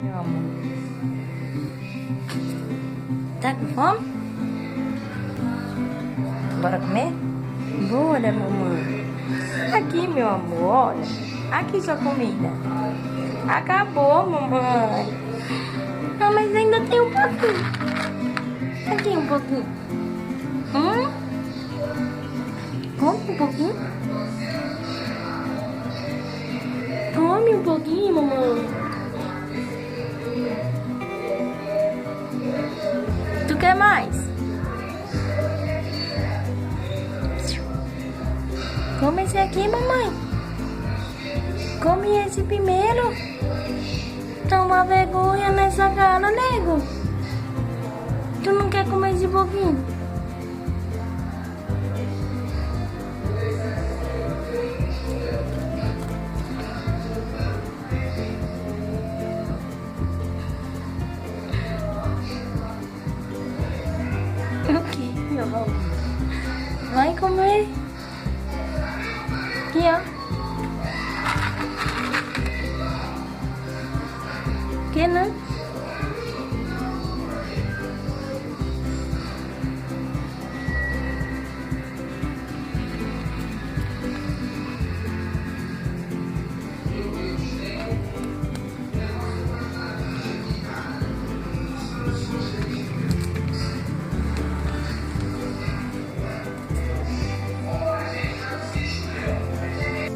Meu amor. Tá com fome? Bora comer? Bora, mamãe. Aqui, meu amor, olha. Aqui sua comida. Acabou, mamãe. Não, mas ainda tem um pouquinho. Aqui um pouquinho. Come um pouquinho. Come um pouquinho, mamãe. Tu quer mais? Come esse aqui, mamãe. Come esse primeiro. Toma vergonha nessa cara, nego. Tu não quer comer esse pouquinho? O que, meu amor? Vai comer. Aqui, ó. Que não?